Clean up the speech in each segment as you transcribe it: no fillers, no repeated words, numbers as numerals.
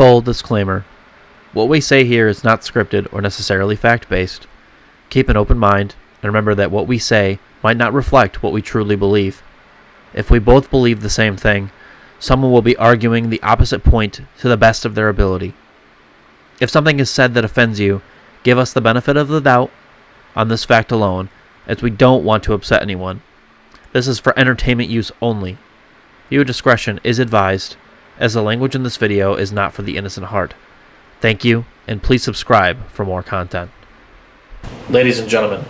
Full disclaimer. What we say here is not scripted or necessarily fact-based. Keep an open mind, and remember that what we say might not reflect what we truly believe. If we both believe the same thing, someone will be arguing the opposite point to the best of their ability. If something is said that offends you, give us the benefit of the doubt on this fact alone, as we don't want to upset anyone. This is for entertainment use only. Viewer discretion is advised, as the language in this video is not for the innocent heart. Thank you, and please subscribe for more content. Ladies and gentlemen,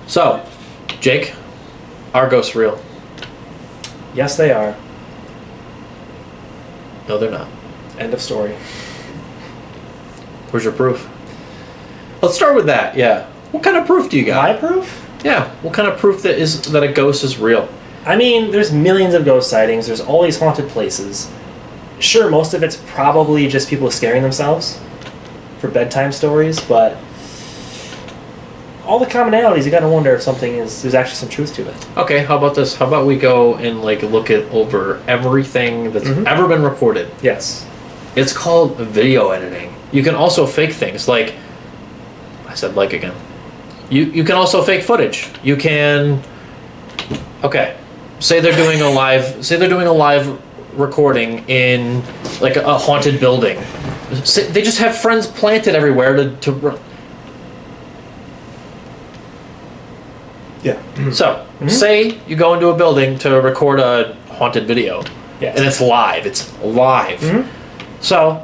so, Jake, are ghosts real? Yes, they are. No, they're not. End of story. Where's your proof? Let's start with that, yeah. What kind of proof do you got? My proof? Yeah, what kind of proof that a ghost is real? I mean, there's millions of ghost sightings. There's all these haunted places. Sure, most of it's probably just people scaring themselves for bedtime stories, but all the commonalities, you gotta wonder if there's actually some truth to it. Okay, how about this? How about we go and look at over everything that's ever been recorded? Yes. It's called video editing. You can also fake things I said again. You can also fake footage. You can say they're doing a live recording in a haunted building. They just have friends planted everywhere to run. Yeah. So, say you go into a building to record a haunted video. Yes. And it's live. It's live. So,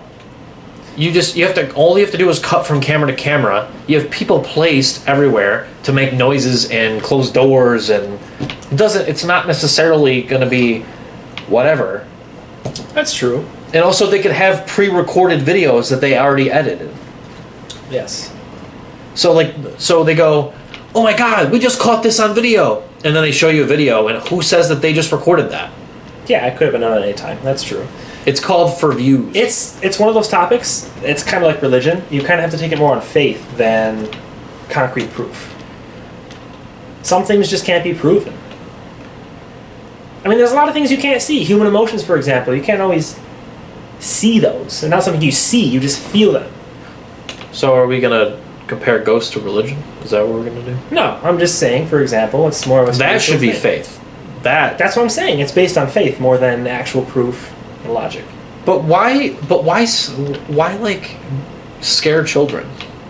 all you have to do is cut from camera to camera. You have people placed everywhere to make noises and close doors, and it's not necessarily going to be whatever. That's true. And also they could have pre-recorded videos that they already edited. Yes. So they go, "Oh my god, we just caught this on video." And then they show you a video, and who says that they just recorded that? Yeah, it could have been done at any time. That's true. It's called for views. It's one of those topics. It's kind of like religion. You kind of have to take it more on faith than concrete proof. Some things just can't be proven. I mean, there's a lot of things you can't see. Human emotions, for example, you can't always see those. They're not something you see. You just feel them. So are we gonna compare ghosts to religion? Is that what we're gonna do? No, I'm just saying. For examle, it's more of a that should be thing. faith. That's what I'm saying. It's based on faith more than actual proof and logic. But why scare children?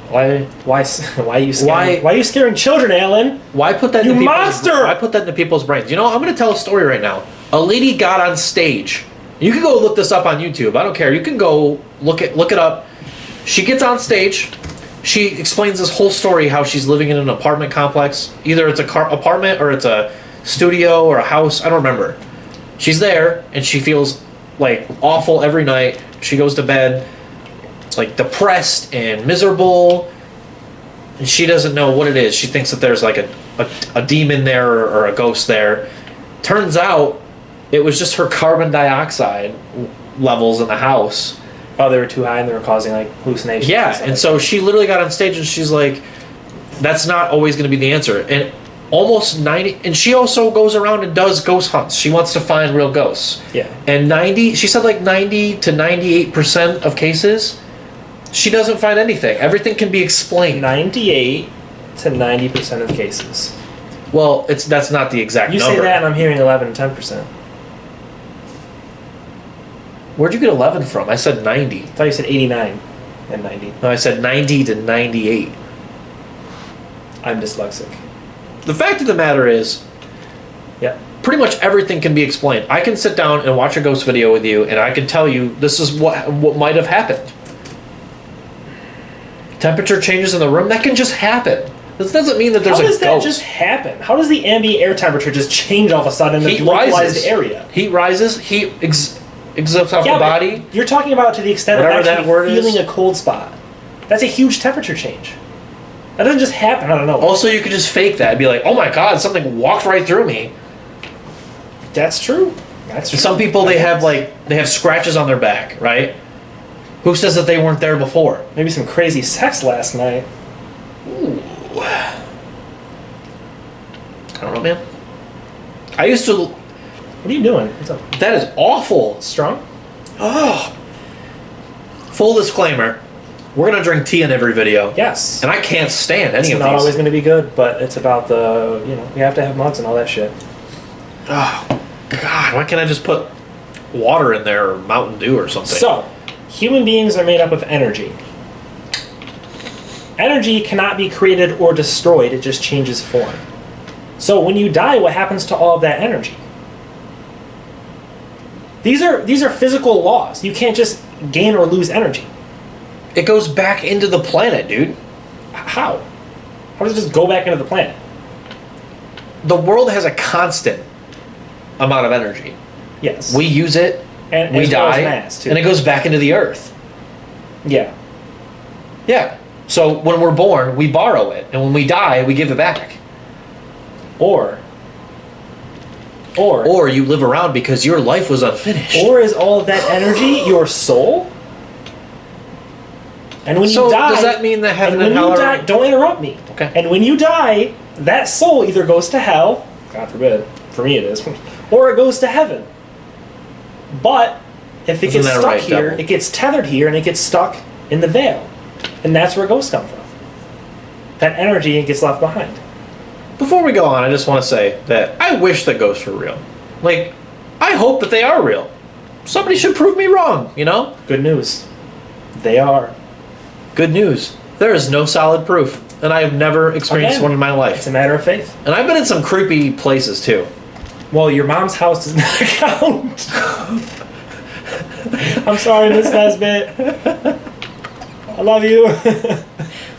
Why are you scaring children, Alan? Why put that? You monster! Why put that into people's brains? You know, I'm going to tell a story right now. A lady got on stage. You can go look this up on YouTube. I don't care. You can go look it up. She gets on stage. She explains this whole story how she's living in an apartment complex. Either it's a apartment or it's a studio or a house. I don't remember. She's there and she feels awful every night. She goes to bed depressed and miserable, and she doesn't know what it is. She thinks that there's a demon there or a ghost there. Turns out it was just her carbon dioxide levels in the house. Oh, they were too high and they were causing hallucinations. Yeah, and so she literally got on stage and she's like, that's not always going to be the answer. And almost 90, and she also goes around and does ghost hunts. She wants to find real ghosts. Yeah. And 90 to 98% of cases, she doesn't find anything. Everything can be explained. 98 to 90% of cases. Well, that's not the exact number. You say that and I'm hearing 11 and 10%. Where'd you get 11 from? I said 90. I thought you said 89 and 90. No, I said 90 to 98. I'm dyslexic. The fact of the matter is, yeah, pretty much everything can be explained. I can sit down and watch a ghost video with you, and I can tell you this is what might have happened. Temperature changes in the room, that can just happen. This doesn't mean that there's a ghost. How does that just happen? How does the ambient air temperature just change all of a sudden in the localized area? Heat rises, heat exerts off the body. You're talking about to the extent of actually feeling a cold spot. That's a huge temperature change. That doesn't just happen out of nowhere. Also, you could just fake that and be like, oh my god, something walked right through me. That's true. That's true. Some people, they have scratches on their back, right? Who says that they weren't there before? Maybe some crazy sex last night. Ooh. I don't know, man. I used to. What are you doing? What's up? That is awful. Strong? Oh. Full disclaimer: we're gonna drink tea in every video, Yes. and I can't stand any It's of not these. always going to be good, but it's about the, you have to have mugs and all that shit. Oh God! Why can't I just put water in there or Mountain Dew or something? So, human beings are made up of energy. Energy cannot be created or destroyed, it just changes form. So when you die, what happens to all of that energy? These are physical laws. You can't just gain or lose energy. it goes back into the planet, dude. How? How does it just go back into the planet? The world has a constant amount of energy. Yes. We use it, and we as well as die, mass, too. and it goes back into the earth. Yeah. Yeah. So when we're born, we borrow it, and when we die, we give it back. Or Or you live around because your life was unfinished. Or is all of that energy your soul? And when So you die, does that mean that heaven and and when hell you are... die, don't interrupt me. Okay. And when you die, that soul either goes to hell, God forbid, for me it is, or it goes to heaven. But if it Isn't gets that stuck right, here, devil? it gets tethered here, and it gets stuck in the veil, and that's where ghosts come from. That energy gets left behind. Before we go on, I just want to say that I wish that ghosts were real. Like, I hope that they are real. Somebody should prove me wrong, you know? Good news, they are. Good news. There is no solid proof. And I have never experienced Again, one in my life. It's a matter of faith. And I've been in some creepy places too. Well, your mom's house does not count. I'm sorry, Miss Nesbitt. I love you.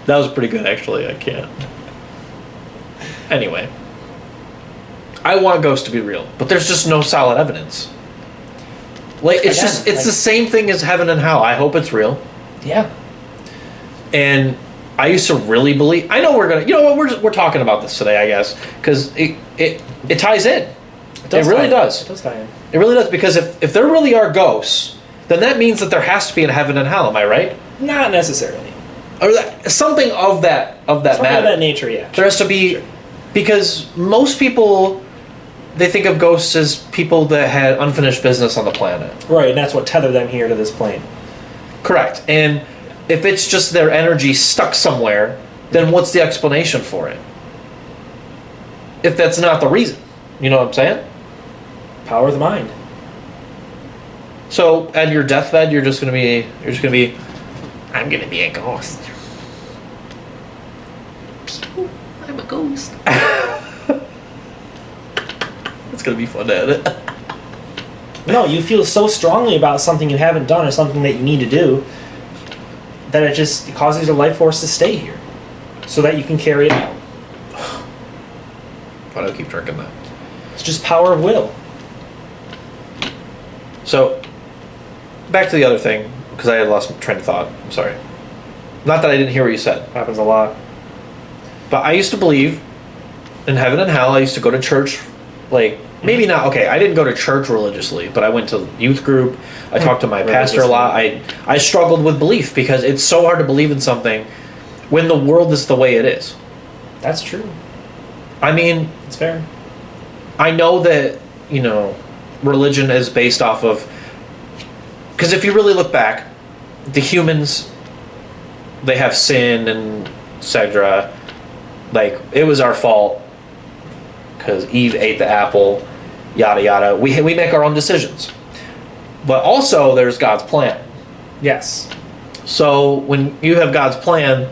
That was pretty good, actually. I can't. Anyway. I want ghosts to be real, but there's just no solid evidence. Like, it's Again, just, it's like- the same thing as heaven and hell. I hope it's real. Yeah. And I used to really believe. I know we're gonna. You know what? We're talking about this today, I guess, because it ties in. It really does. It does tie in. It really does, because if there really are ghosts, then that means that there has to be a heaven and hell. Am I right? Not necessarily. Or something of that Something matter. of that nature, yeah. There has to be, Sure. because most people, they think of ghosts as people that had unfinished business on the planet. Right, and that's what tethered them here to this plane. Correct. And if it's just their energy stuck somewhere, then what's the explanation for it? If that's not the reason. You know what I'm saying? Power of the mind. So at your deathbed, you're just gonna be, I'm gonna be a ghost. I'm a ghost. It's gonna be fun to edit. No, you feel so strongly about something you haven't done or something that you need to do that it just causes your life force to stay here so that you can carry it out. Why do I keep drinking that? It's just power of will. So, back to the other thing, because I had lost my train of thought. I'm sorry. Not that I didn't hear what you said. Happens a lot. But I used to believe in heaven and hell. I used to go to church, like, maybe not, okay, I didn't go to church religiously, but I went to youth group. I talked to my pastor a lot. I struggled with belief because it's so hard to believe in something when the world is the way it is. That's true. I mean, It's fair. I know that, you know, religion is based off of, because if you really look back, the humans, they have sin and etc. Like, it was our fault because Eve ate the apple, yada yada. We make our own decisions, but also there's God's plan. Yes. So when you have God's plan,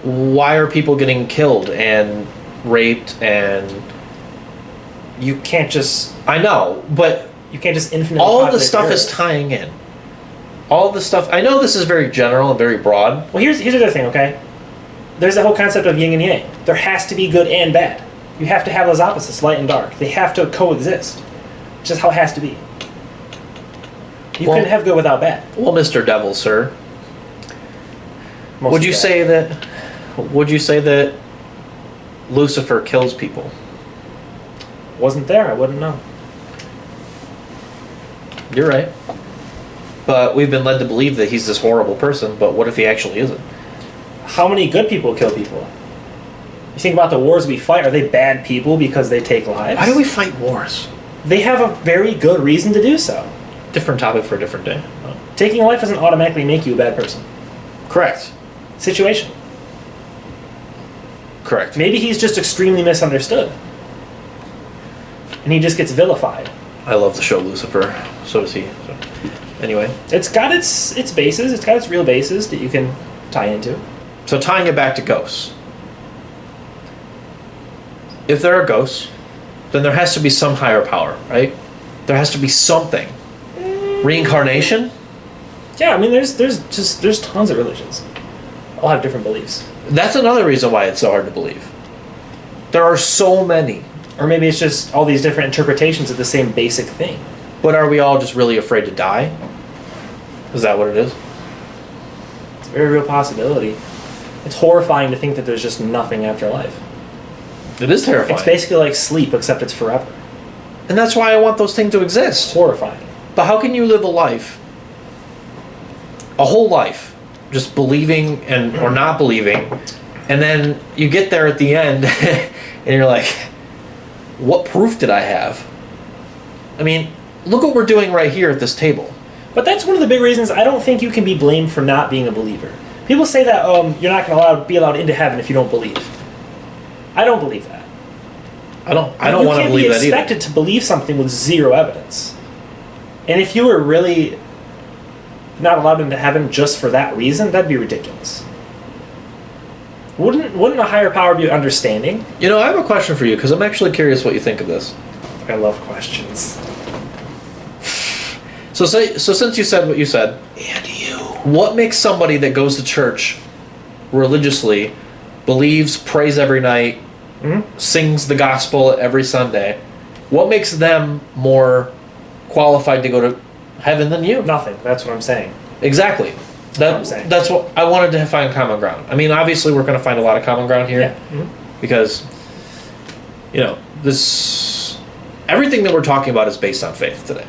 why are people getting killed and raped? And You can't just I know, but infinitely all the populate stuff Earth. is tying in. All the stuff. I know this is very general and very broad. Well, here's the other thing, okay? There's the whole concept of yin and yang. There has to be good and bad. You have to have those opposites, light and dark. They have to coexist. It's just how it has to be. You Well- couldn't have good without bad. Well, Mr. Devil, sir, Mostly would you bad. say that? Would you say that Lucifer kills people? Wasn't there, I wouldn't know. You're right. But we've been led to believe that he's this horrible person, but what if he actually isn't? How many good people kill people? You think about the wars we fight, are they bad people because they take lives? Why do we fight wars? They have a very good reason to do so. Different topic for a different day. Taking a life doesn't automatically make you a bad person. Correct. Situation. Correct. Maybe he's just extremely misunderstood. And he just gets vilified. I love the show Lucifer. So does he. So. Anyway. It's got its bases, it's got its real bases that you can tie into. So tying it back to ghosts. If there are ghosts, then there has to be some higher power, right? There has to be something. Reincarnation? Yeah, I mean there's tons of religions. All have different beliefs. That's another reason why it's so hard to believe. There are so many. Or maybe it's just all these different interpretations of the same basic thing. But are we all just really afraid to die? Is that what it is? It's a very real possibility. It's horrifying to think that there's just nothing after life. It is terrifying. It's basically like sleep, except it's forever. And that's why I want those things to exist. Horrifying. But how can you live a whole life, just believing and or not believing, and then you get there at the end, and you're like, what proof did I have? I mean, look what we're doing right here at this table. But that's one of the big reasons I don't think you can be blamed for not being a believer. People say that you're not going to be allowed into heaven if you don't believe. I don't believe that. I don't want to believe that either. You can't be expected to believe something with zero evidence. And if you were really not allowed into heaven just for that reason, that'd be ridiculous. Wouldn't a higher power be understanding? You know, I have a question for you because I'm actually curious what you think of this. I love questions. So since you said what you said, and you, what makes somebody that goes to church religiously, believes, prays every night, sings the gospel every Sunday, what makes them more qualified to go to heaven than you? Nothing. That's what I'm saying. Exactly. That's what I wanted to find common ground. I mean, obviously, we're going to find a lot of common ground here, because, you know, everything that we're talking about is based on faith today.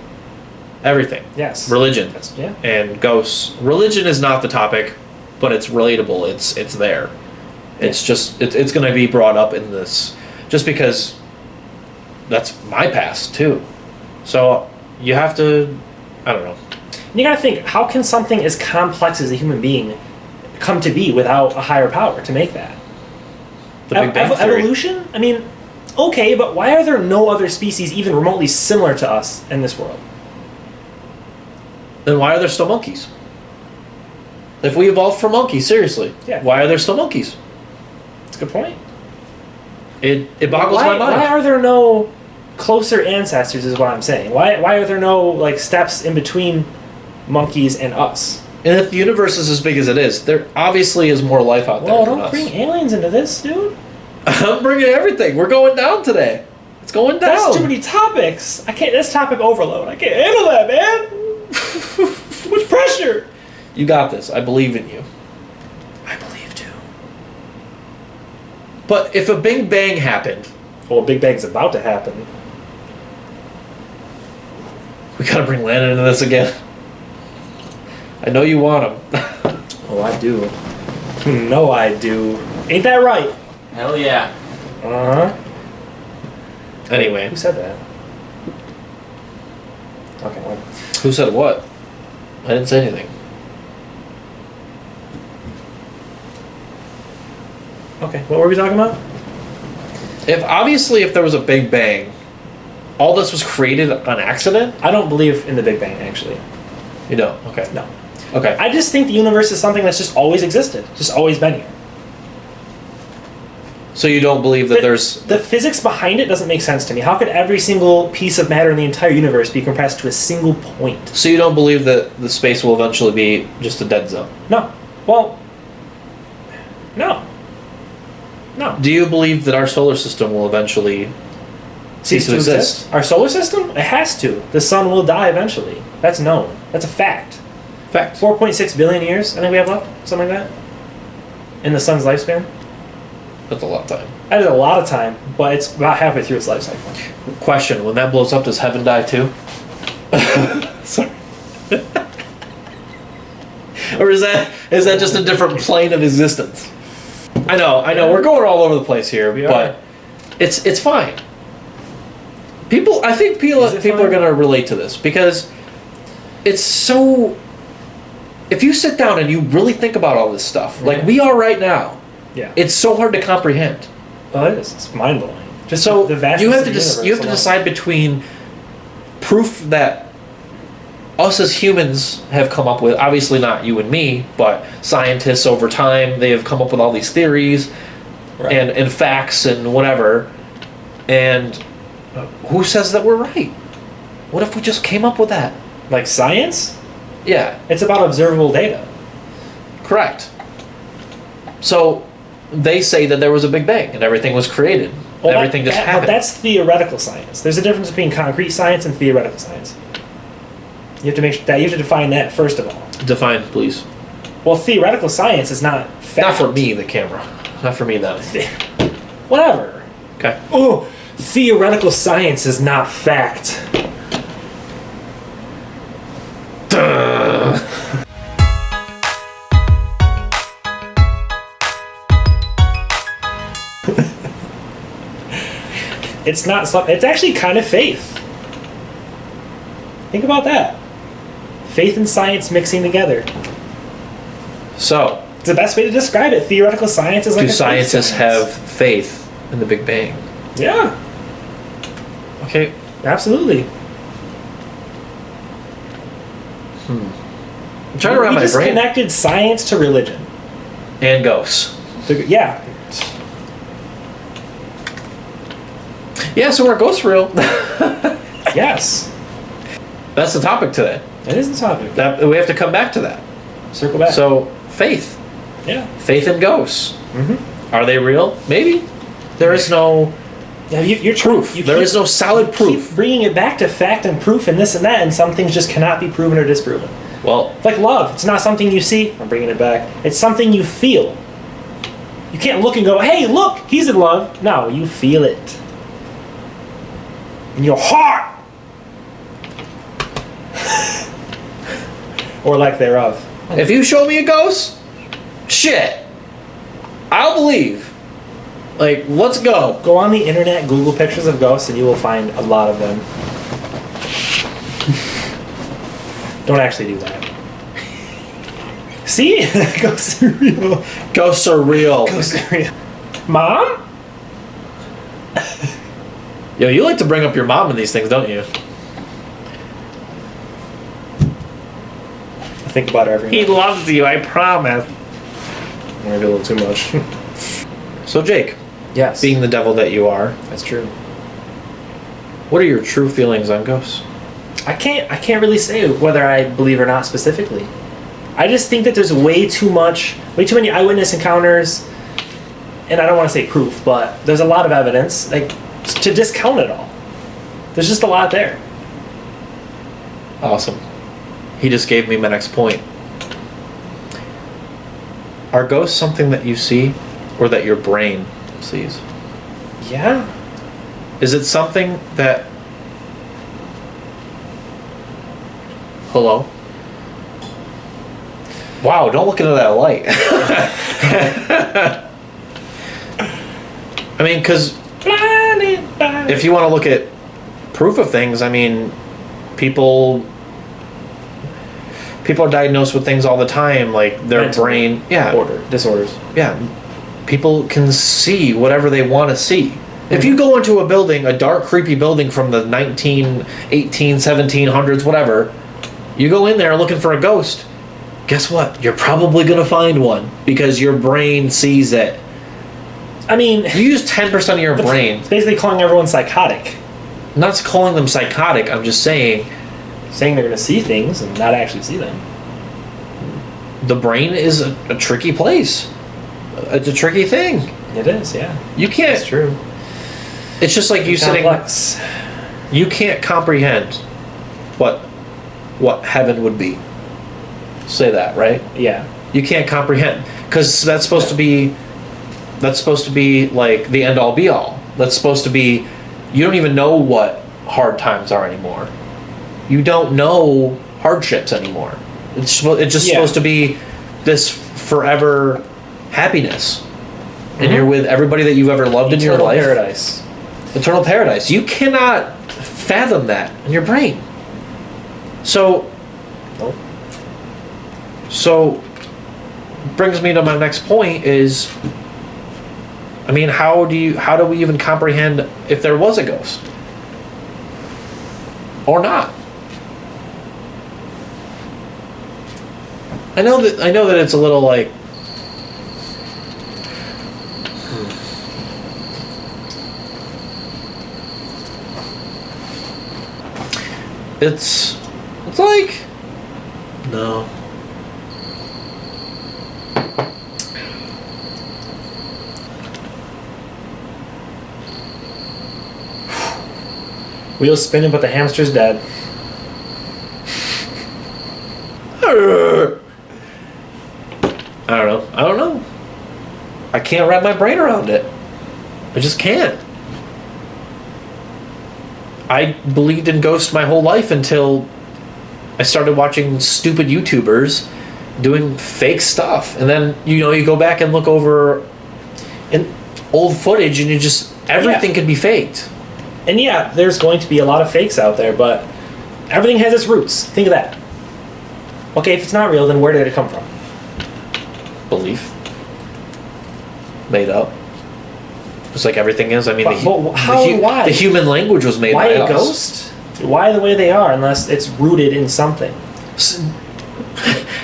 Everything. Yes. Religion. Yeah. And ghosts. Religion is not the topic, but it's relatable. It's there. It's just it's going to be brought up in this, just because that's my past too. So you have to, I don't know. You gotta think, how can something as complex as a human being come to be without a higher power to make that? The Big Bang Theory. Evolution? I mean, okay, but why are there no other species even remotely similar to us in this world? Then why are there still monkeys? If we evolved from monkeys, seriously, why are there still monkeys? That's a good point. It boggles my mind. Why are there no closer ancestors is what I'm saying. Why are there no like steps in between monkeys and us? And if the universe is as big as it is, there obviously is more life out there. Whoa, don't bring aliens into this, dude. I'm bringing everything. We're going down today. It's going down. That's too many topics. I can't. That's topic overload. I can't handle that, man. Too much pressure. You got this. I believe in you. I believe too. But if a Big Bang happened, well, a Big Bang's about to happen. We gotta bring Landon into this again. I know you want him. Oh, I do. No, I do. Ain't that right? Hell yeah. Uh-huh. Anyway. Who said that? Okay, well. Who said what? I didn't say anything. Okay, what were we talking about? If there was a Big Bang, all this was created on accident? I don't believe in the Big Bang, actually. You don't? Okay. No. Okay. I just think the universe is something that's just always existed. Just always been here. So you don't believe that there's... The physics behind it doesn't make sense to me. How could every single piece of matter in the entire universe be compressed to a single point? So you don't believe that the space will eventually be just a dead zone? No. Well, no. No. Do you believe that our solar system will eventually cease to exist? Our solar system? It has to. The sun will die eventually. That's known. That's a fact. Fact. 4.6 billion years, I think we have left. Something like that. In the sun's lifespan. That's a lot of time. That is a lot of time, but it's about halfway through its life cycle. Question, when that blows up, does heaven die too? Sorry. Or is that just a different plane of existence? I know, we're going all over the place here, We but are. it's fine. I think people Is it are fine? going to relate to this because it's so. If you sit down and you really think about all this stuff, like Yeah. we are right now, Yeah. it's so hard to comprehend. Well, it is. It's mind blowing. Just So the vastness you have of to the universe you have to alone. decide between proof that us as humans have come up with, obviously not you and me, but scientists over time, they have come up with all these theories Right. and facts and whatever. And who says that we're right? What if we just came up with that? Like science, Yeah, it's about observable data. correct. So they say that there was a Big Bang and everything was created. Well, Everything just but happened. that's theoretical science. There's a difference between concrete science and theoretical science. You have to you have to define that first of all. Define, please. Well, theoretical science is not fact. Not for me, the camera. Not for me, then. Whatever. Okay. Oh, theoretical science is not fact. It's not. It's actually kind of faith. Think about that. Faith and science mixing together. So, It's the best way to describe it. Theoretical science is like do a faith scientists science. have faith in the Big Bang? Yeah, Okay. absolutely. I'm trying to wrap We my just brain. connected science to religion. And ghosts. Yeah. Yeah, so are ghosts real? Yes. That's the topic today. That is the topic. That we have to come back to that. Circle back. So, faith. yeah. Faith in ghosts. Mm-hmm. Are they real? Maybe. There is no Yeah, you're proof. You There keep- is no solid proof. Keep bringing it back to fact and proof and this and that, and some things just cannot be proven or disproven. Well, Like love, it's not something you see. I'm bringing it back. It's something you feel. You can't look and go, "Hey, look, he's in love." No, you feel it in your heart, or lack thereof. if you show me a ghost, shit, I'll believe. Like, let's go. Go on the internet, Google pictures of ghosts, and you will find a lot of them. Don't actually do that. See? Ghosts are real. Ghosts are real. Ghosts are real. Mom? Yo, you like to bring up your mom in these things, don't you? I think about her every night. loves you, I promise. Maybe a little too much. So, Jake, Yes. being the devil that you are, That's true. what are your true feelings on ghosts? I can't really say whether I believe or not specifically. I just think that there's way too many eyewitness encounters, and I don't want to say proof, but there's a lot of evidence like to discount it all. There's just a lot there. Awesome. He just gave me my next point. Are ghosts something that you see or that your brain sees? Yeah. Is it something that... Hello? Wow, don't look into that light. I mean, because Blinded by if you want to look at proof of things, I mean, people are diagnosed with things all the time, like their Mental brain, disorders. yeah, people can see whatever they want to see. If you go into a building, a dark, creepy building from the 1918, 1700s, whatever, you go in there looking for a ghost, guess what? You're probably going to find one because your brain sees it. I mean, You use 10% of your brain. it's basically calling everyone psychotic, I'm not calling them psychotic, I'm just saying saying they're going to see things and not actually see them. the brain is a tricky place. It's a tricky thing. It is, yeah. You can't. It's true. It's just like you sitting. Complex. You can't comprehend what heaven would be. Say that, right? Yeah. You can't comprehend because that's supposed to be like the end all be all. That's supposed to be. You don't even know what hard times are anymore. You don't know hardships anymore. It's just Yeah. supposed to be this forever happiness, and you're with everybody that you've ever loved in your Eternal life. paradise. Eternal paradise. You cannot fathom that in your brain. So, Nope. so brings me to my next point is, I mean, how do we even comprehend if there was a ghost or not? I know that it's a little like it's like no. Wheels spinning, but the hamster's dead. I don't know. I can't wrap my brain around it. I just can't. I believed in ghosts my whole life until I started watching stupid YouTubers doing fake stuff. And then, you go back and look over in old footage and everything could be faked. And yeah, there's going to be a lot of fakes out there, but everything has its roots. Think of that. Okay, if it's not real, then where did it come from? Belief. Made up. Just like everything is. I mean, But how and why? The human language was made Why by a us. ghost? Why the way they are, unless it's rooted in something?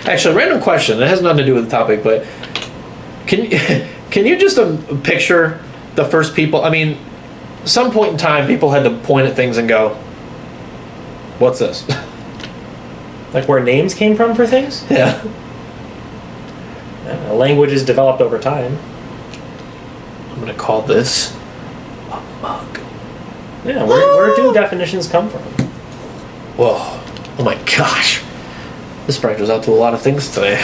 Actually, random question. It has nothing to do with the topic, but can you just picture the first people? I mean, some point in time, people had to point at things and go, "What's this?" Like where names came from for things? Yeah. Language is developed over time. I'm gonna call this a mug. Yeah, where do definitions come from? Whoa! Oh my gosh! This brain goes out to a lot of things today.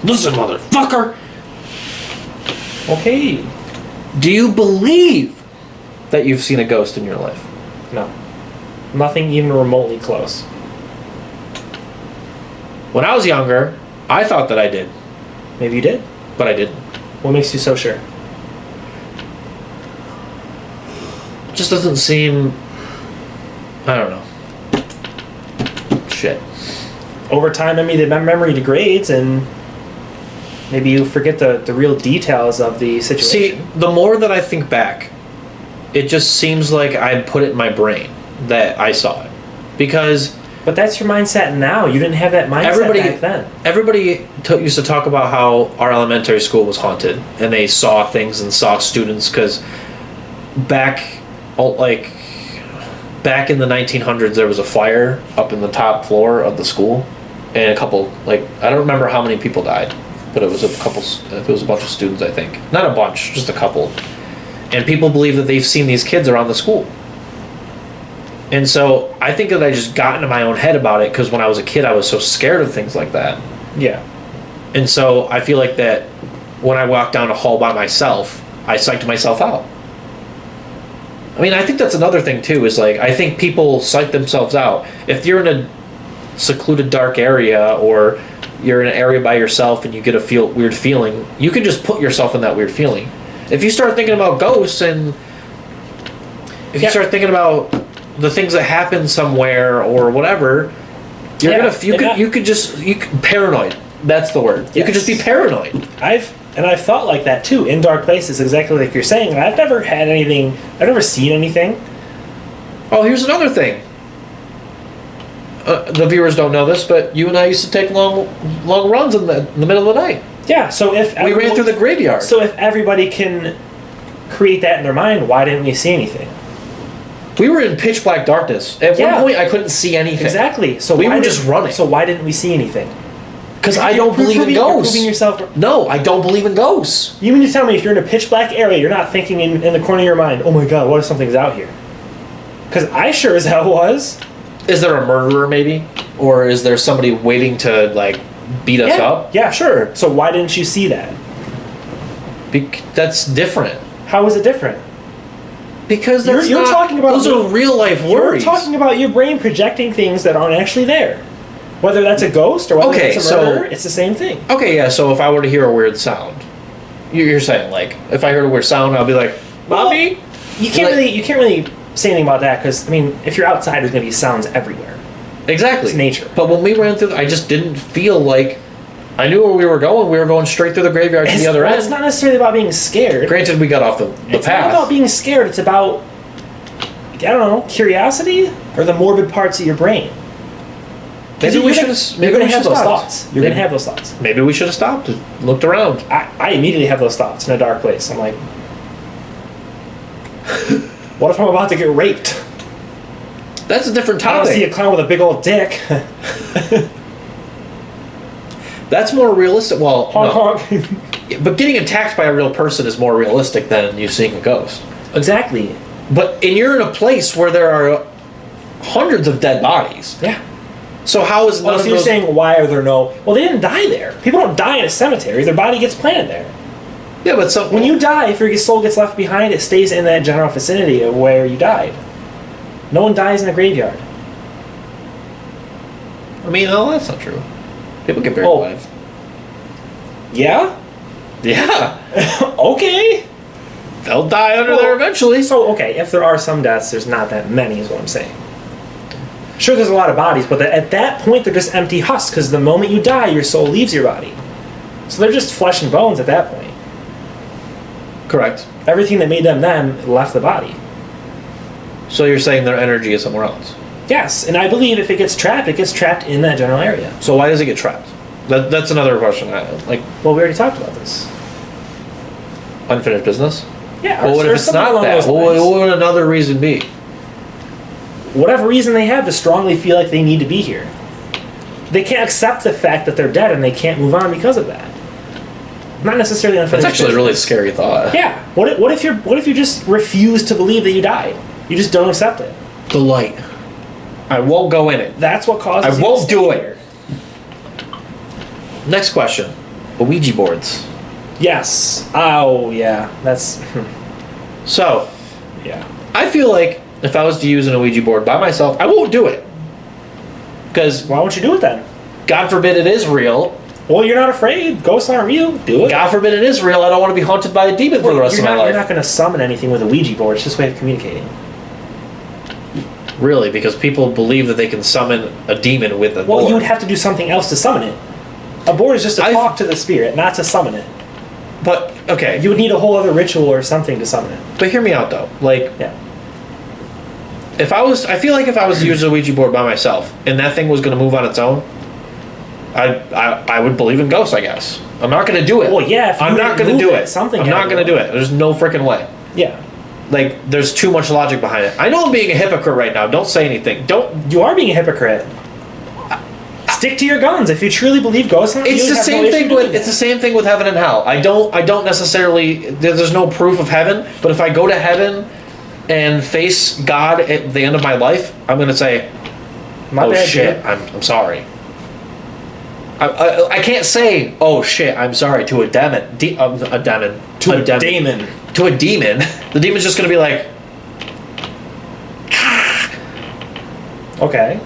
Listen, motherfucker! Okay. Do you believe that you've seen a ghost in your life? No. Nothing even remotely close. When I was younger, I thought that I did, Maybe you did. but I didn't. What makes you so sure? It just doesn't seem. I don't know. Shit. Over time, I mean, the memory degrades, and maybe you forget the real details of the See, situation. the more that I think back, it just seems like I put it in my brain that I saw it. Because But that's your mindset now. You didn't have that mindset back then. everybody used to talk about how our elementary school was haunted, and they saw things and saw students, because back in the 1900s, there was a fire up in the top floor of the school, and a couple, I don't remember how many people died, but it was a bunch of students, I think. Not a bunch, just a couple. And people believe that they've seen these kids around the school. And so I think that I just got into my own head about it, because when I was a kid, I was so scared of things like that. Yeah. And so I feel like that when I walked down a hall by myself, I psyched myself out. I mean, I think that's another thing too, is I think people psych themselves out. If you're in a secluded dark area, or you're in an area by yourself and you get a weird feeling, you can just put yourself in that weird feeling. If you start thinking about ghosts, and if you start thinking about the things that happen somewhere or whatever, you could paranoid. That's the word. You could just be paranoid. I've thought like that too, in dark places, exactly like you're saying. And I've never had anything. I've never seen anything. Oh, here's another thing. The viewers don't know this, but you and I used to take long runs in the middle of the night. Yeah. So if We ran through the graveyard. So if everybody can create that in their mind, why didn't we see anything? We were in pitch black darkness. At one point, I couldn't see anything. Exactly. So We were just running. So why didn't we see anything? Because I don't believe in ghosts. You're proving yourself. No, I don't believe in ghosts. You mean to tell me if you're in a pitch black area, you're not thinking in the corner of your mind, oh my god, what if something's out here? Because I sure as hell was. Is there a murderer, maybe? Or is there somebody waiting to, beat us up? Yeah, sure. So why didn't you see that? That's different. How is it different? Because You're talking about those are real life You're worries. talking about your brain projecting things that aren't actually there. Whether that's a ghost or whether Okay, it's a so- murder, it's the same thing. Okay, yeah. So if I were to hear a weird sound, you're saying like if I heard a weird sound, I'll be like, "Mommy." You can't Like- really say anything about that because I mean, if you're outside, there's gonna be sounds everywhere. Exactly. It's nature. But when we ran through, I just didn't feel like I knew where we were going. We were going straight through the graveyard to the other Well, end. it's not necessarily about being scared. Granted, we got off the It's not path. about being scared. It's about, I don't know, curiosity or the morbid parts of your brain. Maybe we should have. You're going to have those thoughts. You're going to Maybe- have those thoughts. Maybe we should have stopped and looked around. I immediately have those thoughts in a dark place. I'm like, what if I'm about to get raped? That's a different I don't see a topic. clown with a big old dick. That's more realistic. Well, Honk, no. honk. But getting attacked by a real person is more realistic than you seeing a ghost. Exactly. But you're in a place where there are hundreds of dead bodies. Yeah. So how is none Oh, of so you're those? saying why are there no? Well, they didn't die there. People don't die in a cemetery. Their body gets planted there. Yeah, but so When you die, if your soul gets left behind, it stays in that general vicinity of where you died. No one dies in a graveyard. I mean, no, that's not true. People get buried Oh. alive. Yeah. Yeah, Okay. they'll die under Well, there eventually. So okay, if there are some deaths, there's not that many, is what I'm saying. Sure, there's a lot of bodies, but at that point, they're just empty husks because the moment you die, your soul leaves your body. So they're just flesh and bones at that point. Correct. Everything that made them left the body. So you're saying their energy is somewhere else. Yes, and I believe if it gets trapped in that general area. So why does it get trapped? That's another question. Like Well, we already talked about this. unfinished business. Yeah. Well, what or if it's something not along that? those What lines. would another reason be? Whatever reason they have to strongly feel like they need to be here. They can't accept the fact that they're dead and they can't move on because of that. Not necessarily That's unfinished actually a really business. scary thought. Yeah. What if you just refuse to believe that you died? You just don't accept it. The light. I won't go in it. That's what causes. I you to won't stay do it. here. Next question. Ouija boards. Yes. Oh yeah. That's So, yeah. I feel like if I was to use an Ouija board by myself, I won't do it. Because, Why won't you do it then? God forbid it is real. Well, you're not afraid. Ghosts aren't real. Do it. God forbid it is real. I don't want to be haunted by a demon for the rest of my You're life. not going to summon anything with a Ouija board. It's just a way of communicating. Really, because people believe that they can summon a demon with a Well, board. you would have to do something else to summon it. A board is just to I've- talk to the spirit, not to summon it. But, okay. You would need a whole other ritual or something to summon it. But hear me out, though. Like, Yeah. I feel like if I was to use a Ouija board by myself, and that thing was going to move on its own, I would believe in ghosts, I guess. I'm not going to do it. Well, yeah, if you I'm not didn't going to move do it, it. something I'm had not to going to go. do it. There's no freaking way. Yeah. Like, there's too much logic behind it. I know I'm being a hypocrite right now. Don't say anything. Don't. You are being a hypocrite. Stick to your guns. If you truly believe ghosts, It's you the have no same issue thing doing with. It's that. the same thing with heaven and hell. I don't necessarily. There's no proof of heaven. But if I go to heaven and face God at the end of my life, I'm going to say, My "Oh bad, shit, dude. I'm sorry." I can't say, "Oh shit, I'm sorry" to a demon. A demon. To a demon. To a demon. The demon's just going to be like, Okay.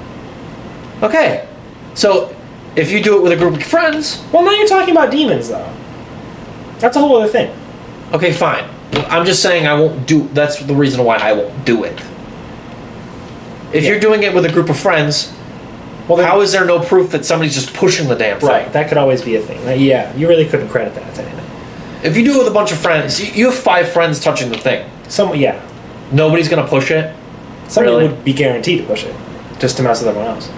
"Okay." So if you do it with a group of friends, Well, now you're talking about demons, though. That's a whole other thing. okay, fine. I'm just saying I won't do. That's the reason why I won't do it. If Yeah. you're doing it with a group of friends, Well, then, how is there no proof that somebody's just pushing the damn thing? right? That could always be a thing. Yeah, you really couldn't credit that to anything. If you do it with a bunch of friends, you have 5 friends touching the thing. Yeah, Nobody's gonna push it. somebody Really? would be guaranteed to push it, just to mess with everyone else.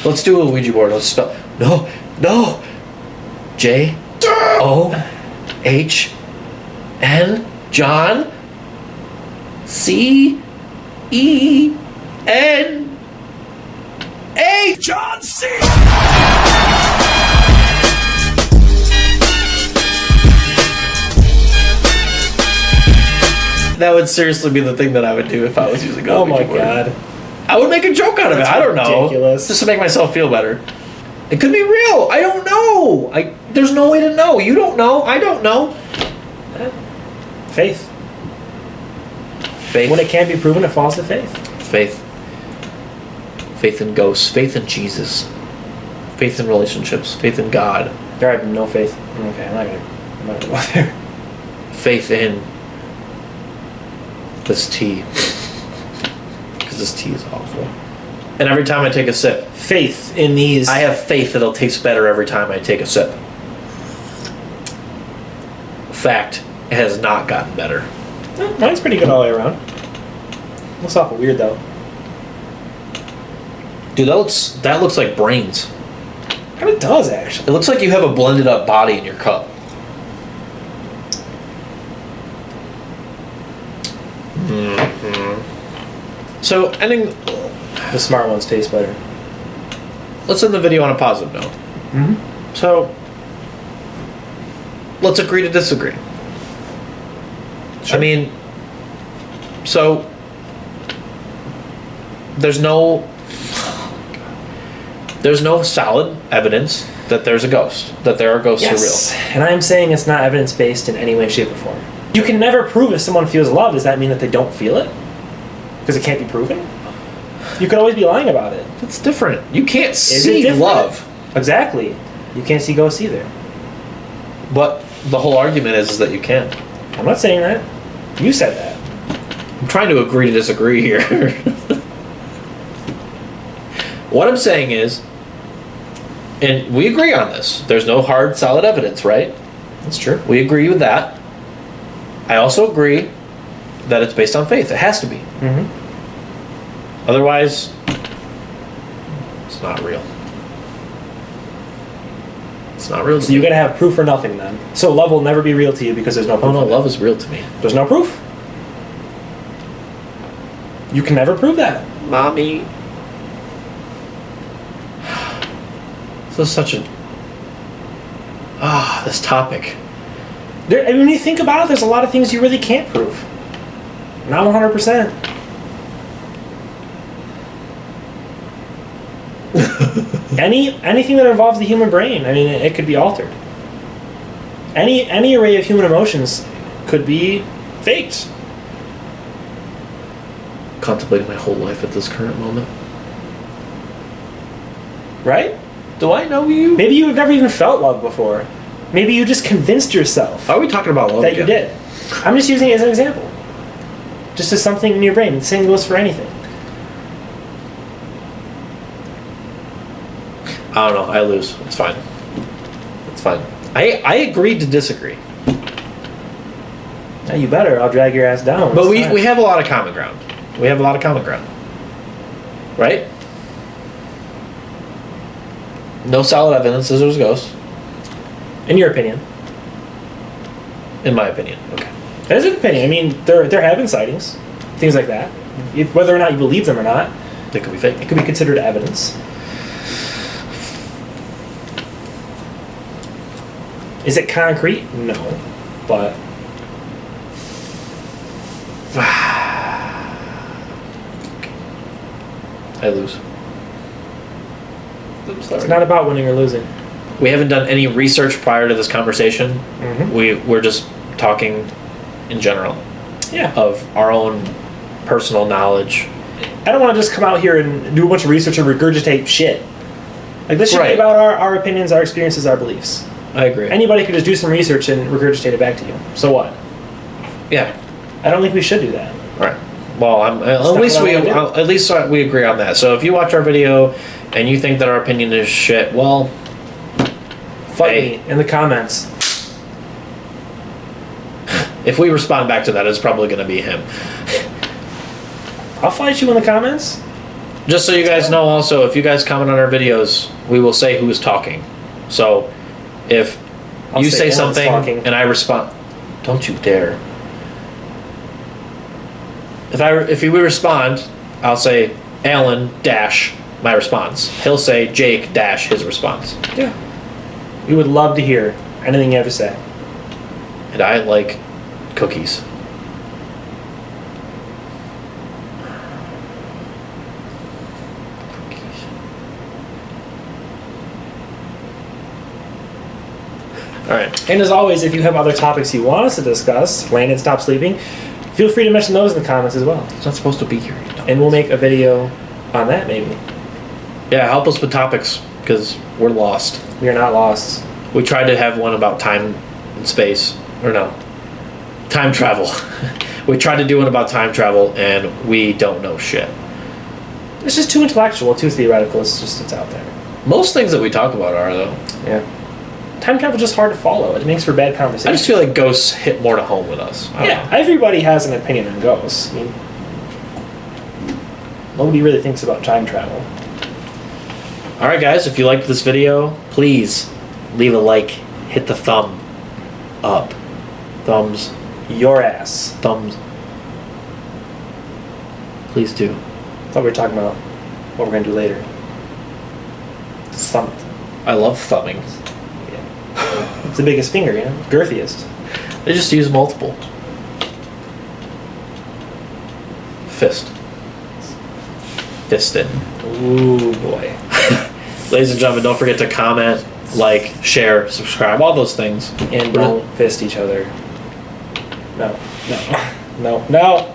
Let's do a Ouija board. Let's spell. No. JOHN John CENA John C. That would seriously be the thing that I would do if I was using a Oh Ouija my board. god. I would make a joke out of it. That's I don't know. ridiculous. Just to make myself feel better. It could be real. I don't know. There's no way to know. You don't know. I don't know. Faith. Faith. When it can't be proven, it falls to faith. Faith. Faith in ghosts. Faith in Jesus. Faith in relationships. Faith in God. There, I have no faith. Okay, I'm not gonna go there. Faith in this tea. Because this tea is awful. And every time I take a sip, Faith in these. I have faith that it'll taste better every time I take a sip. Fact, it has not gotten better. Mine's pretty good all the way around. Looks awful weird though. Dude, that looks like brains. Kind of does actually. It looks like you have a blended up body in your cup. So, ending. The smart ones taste better. Let's end the video on a positive note. Mm-hmm. So, let's agree to disagree. Sure. I mean, so there's no solid evidence that there's a ghost, that there are ghosts who are real. And I'm saying it's not evidence based in any way, shape, or form. You can never prove if someone feels love. Does that mean that they don't feel it? Because it can't be proven? You could always be lying about it. That's different. You can't Is see it different? love. Exactly. You can't see ghosts either. But the whole argument is that you can. I'm not saying that. You said that. I'm trying to agree to disagree here. What I'm saying is, and we agree on this, there's no hard, solid evidence, right? That's true. We agree with that. I also agree that it's based on faith. It has to be. Mm-hmm. Otherwise, it's not real. It's not real to So you gotta have proof or nothing then. So love will never be real to you because there's no proof. Oh no, of it. love is real to me. There's no proof. You can never prove that. Mommy. This is such a... this topic. I mean, when you think about it, there's a lot of things you really can't prove. Not 100%. Anything that involves the human brain, I mean, it could be altered. Any array of human emotions could be faked. Contemplating my whole life at this current moment. Right? Do I know you? Maybe you've never even felt love before. Maybe you just convinced yourself Are we talking about love that again? you did. I'm just using it as an example. Just as something in your brain. The same goes for anything. I don't know. I lose. It's fine. It's fine. I agreed to disagree. Now you better. I'll drag your ass down. But It's we fine. have a lot of common ground. We have a lot of common ground. Right? No solid evidence that there's ghosts, In your opinion. in my opinion. Okay. That is an opinion. I mean, there have been sightings. Things like that. Whether or not you believe them or not, They could be fake. it could be considered evidence. Is it concrete? No. But I lose. I'm sorry. it's not about winning or losing. We haven't done any research prior to this conversation. Mm-hmm. We're just talking in general Yeah. of our own personal knowledge. I don't want to just come out here and do a bunch of research and regurgitate shit. Like, this should Right. be about our opinions, our experiences, our beliefs. I agree. Anybody could just do some research and regurgitate it back to you. So what? Yeah. I don't think we should do that. Right. Well, not at least we agree on that. So if you watch our video and you think that our opinion is shit, well, Fight Hey. me in the comments. if we respond back to that, it's probably going to be him. I'll fight you in the comments. Just so you guys know, also, if you guys comment on our videos, we will say who is talking. So if I'll you say Alan's something talking. and I respond, don't you dare. If we respond, I'll say Alan dash my response. He'll say Jake dash his response. Yeah. We would love to hear anything you have to say. And I like cookies. All right. And as always, if you have other topics you want us to discuss, Landon Stop Sleeping, Feel free to mention those in the comments as well. It's not supposed to be here. And we'll make a video on that maybe. Yeah, help us with topics because we're lost. We are not lost. We tried to have one about time and space, or no, time travel. We tried to do one about time travel, and we don't know shit. It's just too intellectual, too theoretical. It's out there. Most things that we talk about are, though. Yeah. Time travel is just hard to follow. It makes for bad conversation. I just feel like ghosts hit more to home with us. I don't Yeah, know. everybody has an opinion on ghosts. I mean, nobody really thinks about time travel. All right, guys, if you liked this video, please leave a like, hit the thumb up. Thumbs. Your ass. Thumbs. Please do. I thought we were talking about what we're going to do later. Thump. I love thumbing. Yeah. It's the biggest finger, you know? Girthiest. They just use multiple. Fist. Fisted. Ooh, boy. Ladies and gentlemen, don't forget to comment, like, share, subscribe, all those things. And don't fist each other. No. No. No. No.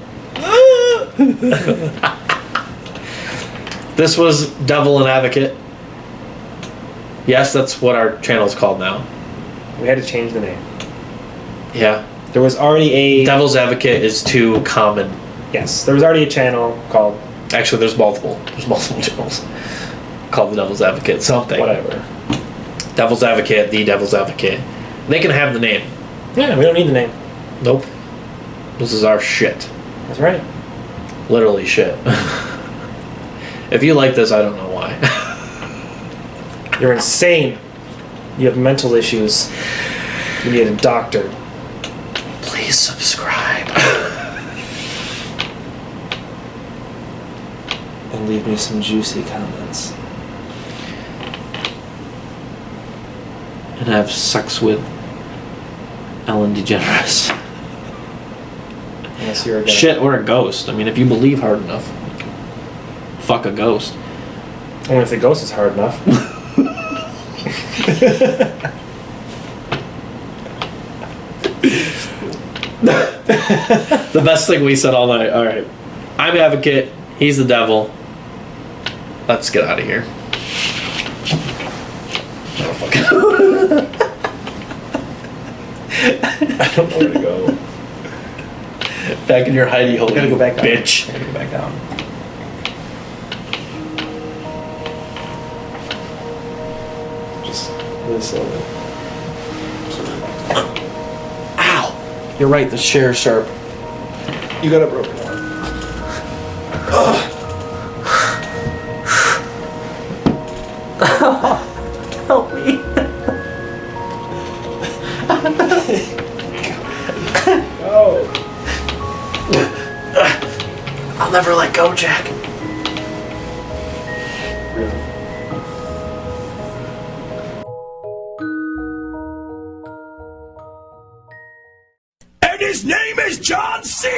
This was Devil and Advocate. Yes, that's what our channel is called now. We had to change the name. Yeah. There was already a... Devil's Advocate is too common. Yes, there was already a channel called... Actually, there's multiple. There's multiple channels called the Devil's Advocate something. Whatever. Devil's Advocate, the Devil's Advocate. They can have the name. Yeah, we don't need the name. Nope. This is our shit. That's right. Literally shit. If you like this, I don't know why. You're insane. You have mental issues. You need a doctor. Please subscribe. And leave me some juicy comments. And have sex with Ellen DeGeneres. Unless you're a guy. Shit, or a ghost. I mean, if you believe hard enough, fuck a ghost. Only if the ghost is hard enough. The best thing we said all night. All right, I'm Advocate. He's the devil. Let's get out of here. I don't know where to go. Back in your hidey hole. I gotta go back down. Bitch. I gotta go back down. Just really slowly. Ow. You're right. The chair is sharp. You got a broken arm. Help me. Oh. I'll never let go, Jack. Really? And his name is John C.